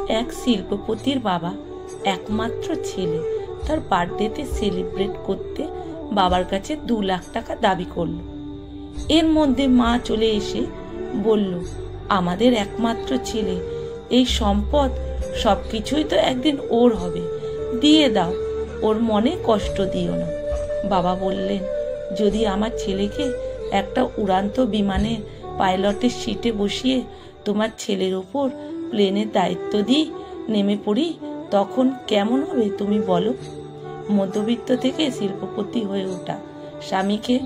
এক শিল্পপতির বাবা একমাত্র ছেলে তার বার্থডেতে সেলিব্রেট করতে বাবার কাছে 2 লাখ টাকা দাবি করলো। এর মধ্যে মা চলে এসে বলল, আমাদের একমাত্র ছেলে, এই সম্পদ সবকিছুই তো একদিন ওর হবে, দিয়ে দাও, ওর মনে কষ্ট দিও না। বাবা বললেন, যদি আমার ছেলেকে একটা উড়ান্ত বিমানের পাইলটের সিটে বসিয়ে তোমার ছেলের ওপর প্লেনের দায়িত্ব দিই নেমে পড়ি, তখন কেমন হবে তুমি বলো? মধ্যবিত্ত থেকে শিল্পপতি হয়ে ওঠা স্বামীকে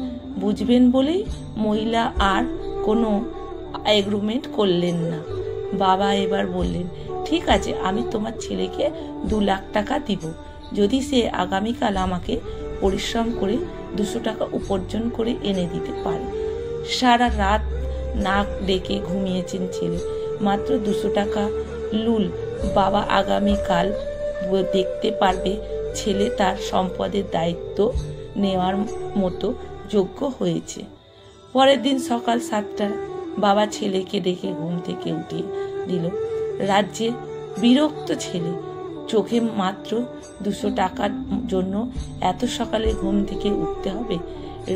বুঝবেন বলেই মহিলা আর কোনো এগ্রিমেন্ট করলেন না। বাবা এবার বললেন, ঠিক আছে, আমি তোমার ছেলেকে 2 লাখ টাকা দিব, যদি সে আগামীকাল আমাকে পরিশ্রম করে 200 টাকা উপার্জন করে এনে দিতে পারে। সারা রাত নাক ডেকে ঘুমিয়েছেন ছেলে, মাত্র 200 টাকা লুল। বাবা আগামীকাল দেখতে পারবে ছেলে তার সম্পদের দায়িত্ব নেওয়ার মতো যোগ্য হয়েছে। পরের দিন সকাল 7টায় বাবা ছেলেকে ডেকে ঘুম থেকে উঠিয়ে দিল। রাজ্যে বিরক্ত ছেলে, চোখে মাত্র 200 টাকার জন্য এত সকালে ঘুম থেকে উঠতে হবে?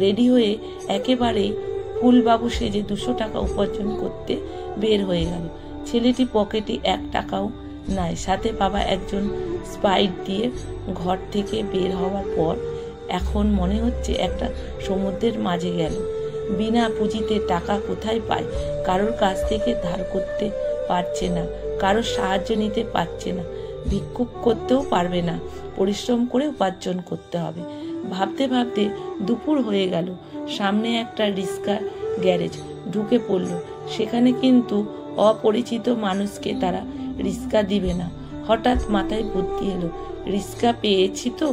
রেডি হয়ে একেবারে ফুলবাবু সেজে 200 টাকা উপার্জন করতে বের হয়ে গেল। ছেলেটি পকেটে 1 টাকাও নাই। সাথে বাবা একজন স্পাইট দিয়ে ঘর থেকে বের হওয়ার পর এখন মনে হচ্ছে একটা সমুদ্রের মাঝে গেল। বিনা পুঁজিতে টাকা কোথায় পায়? কারোর কাছ থেকে ধার করতে পারছে না, কারোর সাহায্য নিতে পারছে না, ভিক্ষুক করতেও পারবে না, পরিশ্রম করে উপার্জন করতে হবে। ভাবতে ভাবতে দুপুর হয়ে গেল। সামনে একটা রিক্সা গ্যারেজ ঢুকে পড়ল। সেখানে কিন্তু অপরিচিত মানুষকে তারা রিক্সা দিবে না। হঠাৎ মাথায় বুদ্ধি এলো, রিক্সা পেয়েছি তো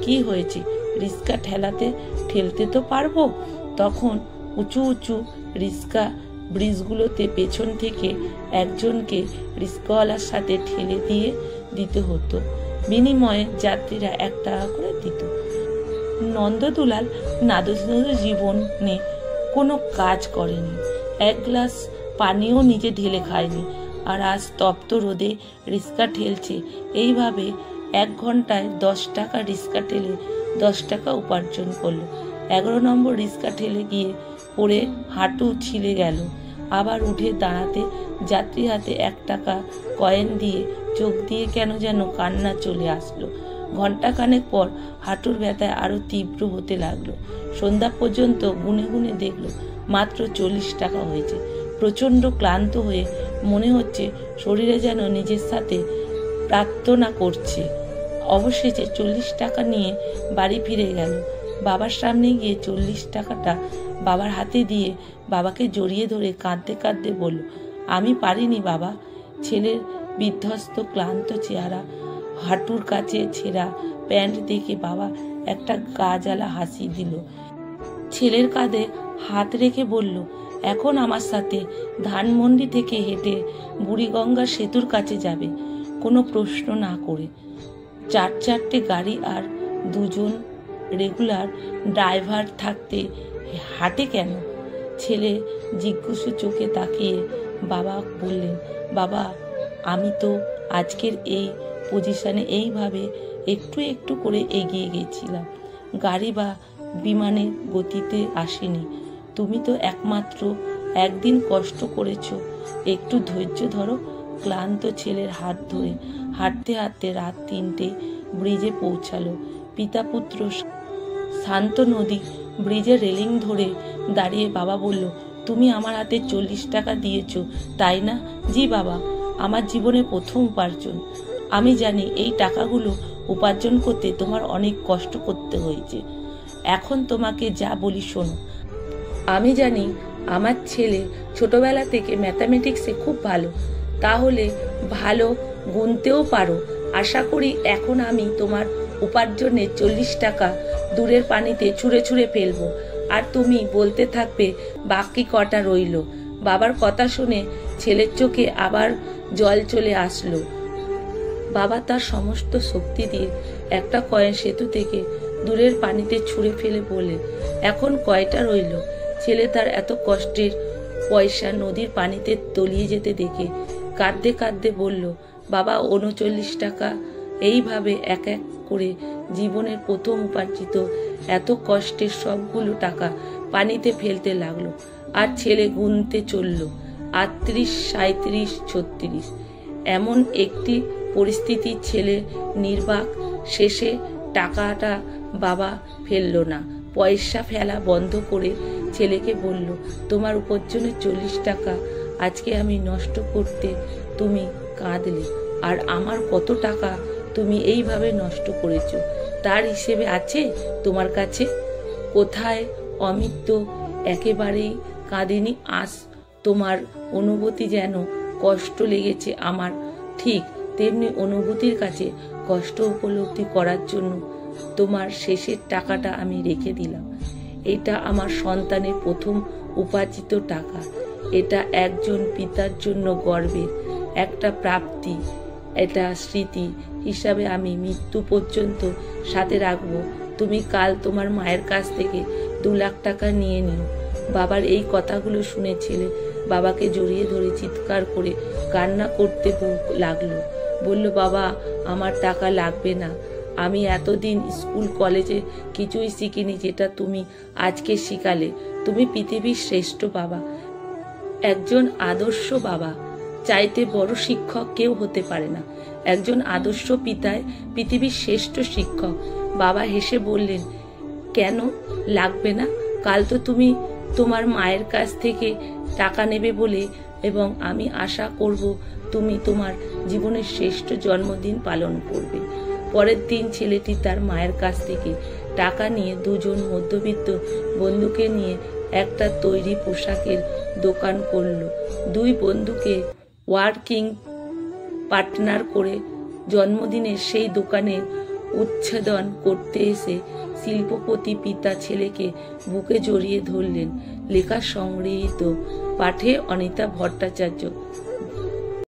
কি হয়েছে, রিক্সা ঠেলতে তো পারবো। তখন উঁচু উঁচু রিক্সা ব্রিজগুলোতে পেছন থেকে একজনকে রিক্সাওয়ালার সাথে ঠেলে দিয়ে দিতে হতো, বিনিময়ে যাত্রীরা 1 টাকা করে দিত। নন্দদুলাল নাদুস জীবনে কোনো কাজ করেনি, 1 গ্লাস পানিও নিজে ঢেলে খায়নি, আর আজ তপ্ত রোদে রিক্সা ঠেলছে। এইভাবে 1 ঘন্টায় 10 টাকা রিক্সা ঠেলে 10 টাকা উপার্জন করলো। 11 নম্বর রিক্সা ঠেলে গিয়ে পড়ে হাঁটু ছিলে গেল। আবার উঠে দাঁড়াতে যাত্রী হাতে 1 টাকা কয়েন দিয়ে চোখ দিয়ে কেন যেন কান্না চলে আসলো। ঘন্টাখানেক পর হাঁটুর ব্যথায় আরো তীব্র হতে লাগলো। সন্ধ্যা পর্যন্ত গুনে গুনে দেখলো মাত্র 40 টাকা হয়েছে। প্রচন্ড ক্লান্ত হয়ে মনে হচ্ছে শরীরে যেন নিজের সাথে প্রার্থনা করছে। অবশেষে 40 টাকা নিয়ে বাড়ি ফিরে গেল। বাবার সামনে গিয়ে 40 টাকাটা বাবার হাতে দিয়ে বাবাকে জড়িয়ে ধরে কাঁদতে কাঁদতে বলল, আমি পারিনি বাবা। ছেলের বিধ্বস্ত ক্লান্ত চেহারা, হাঁটুর কাছে ছেঁড়া প্যান্ট দেখে বাবা একটা গা জ্বালা হাসি দিল। ছেলের কাঁধে হাত রেখে বলল, এখন আমার সাথে ধানমন্ডি থেকে হেঁটে বুড়িগঙ্গা সেতুর কাছে যাবে, কোনো প্রশ্ন না করে। 4-4টে গাড়ি আর 2 জন রেগুলার ড্রাইভার থাকতে হাঁটে কেন? ছেলে জিজ্ঞাসু চোখে তাকিয়ে বাবা বললেন, বাবা আমি তো আজকের এই পজিশনে এইভাবে একটু একটু করে এগিয়ে গেছিলাম, গাড়ি বা বিমানের গতিতে আসেনি। তুমি তো একমাত্র একদিন কষ্ট করেছো, একটু ধৈর্য ধরো। ক্লান্ত ছেলের হাত ধরে হাঁটতে হাঁটতে রাত 3টে ব্রিজে পৌঁছালো। পিতা পুত্র শান্ত নদী ব্রিজের রেলিং ধরে দাঁড়িয়ে বাবা বলল, তুমি আমার হাতে 40 টাকা দিয়েছো তাই না? জি বাবা, আমার জীবনে প্রথম উপার্জন। আমি জানি এই টাকাগুলো উপার্জন করতে তোমার অনেক কষ্ট করতে হয়েছে। এখন তোমাকে যা বলি শোনো। আমি জানি আমার ছেলে ছোটবেলা থেকে ম্যাথামেটিক্সে খুব ভালো, তাহলে ভালো গুনতেও পারো। আশা করি এখন আমি তোমার উপার্জনে 40 টাকা দূরের পানিতে ছুঁড়ে ছুঁড়ে ফেলবো, আর তুমি বলতে থাকবে বাকি কটা রইল। বাবার কথা শুনে ছেলের চোখে আবার জল চলে আসলো। বাবা তার সমস্ত শক্তি দিয়ে একটা কয়েন সেতু থেকে দূরের পানিতে ছুঁড়ে ফেলে বলে, এখন কয়টা রইল? ছেলে তার এত কষ্টের পয়সা নদীর পানিতে তলিয়ে যেতে দেখে কাঁদতে কাঁদতে বলল, বাবা 39 টাকা। এইভাবে এক এক করে জীবনের প্রথম উপার্জিত এত কষ্টের সবগুলো টাকা পানিতে ফেলতে লাগলো। আর ছেলে গুনতে চলল 38, 37, 36। এমন একটি পরিস্থিতি, ছেলে নির্বাক। শেষে টাকাটা বাবা ফেলল না, পয়সা ফেলা বন্ধ করে ছেলেকে বলল, তোমার উপার্জনের 40 টাকা আজকে আমি নষ্ট করতে তুমি কাঁদলে, আর আমার কত টাকা তুমি এইভাবে নষ্ট করেছো তার হিসেবে আছে তোমার কাছে? কোথায়? অমিত তো একেবারেই কাঁদেনি। আজ তোমার অনুভূতি যেন কষ্ট লেগেছে আমার, ঠিক তেমনি অনুভূতির কাছে কষ্ট উপলব্ধি করার জন্য তোমার শেষের টাকাটা আমি রেখে দিলাম। এটা আমার সন্তানের প্রথম উপার্জিত টাকা। এটা একজন পিতার জন্য গর্বের একটা প্রাপ্তি। এটা স্মৃতি হিসাবে আমি মৃত্যু পর্যন্ত সাথে রাখবো। তুমি কাল তোমার মায়ের কাছ থেকে 2 লাখ টাকা নিয়ে নিও। বাবার এই কথাগুলো শুনে ছেলে বাবাকে জড়িয়ে ধরে চিৎকার করে কান্না করতে লাগলো। বলল, বাবা আমার টাকা লাগবে না। আমি এতদিন স্কুল কলেজে কিছুই শিখিনি যেটা তুমি আজকে শিখালে। তুমি পৃথিবীর শ্রেষ্ঠ বাবা, একজন আদর্শ বাবা। চাইতে বড় শিক্ষক কেউ হতে পারে না। একজন আদর্শ পিতায় পৃথিবীর শ্রেষ্ঠ শিক্ষক। বাবা হেসে বললেন, কেন লাগবে না? কাল তো তুমি তোমার মায়ের কাছ থেকে টাকা নেবে বলে, এবং আমি আশা করব তুমি তোমার জীবনের শ্রেষ্ঠ জন্মদিন পালন করবে। পরের দিন ছেলেটি তার মায়ের কাছ থেকে টাকা নিয়ে দুজন মধ্যবিত্ত বন্ধুকে নিয়ে একটা তৈরি পোশাকের দোকান করল। 2 বন্ধুকে ওয়ার্কিং পার্টনার করে জন্মদিনের সেই দোকানের উচ্ছেদন করতে এসে শিল্পপতি পিতা ছেলেকে বুকে জড়িয়ে ধরলেন। লেখা সংগৃহীত, পাঠে অনিতা ভট্টাচার্য।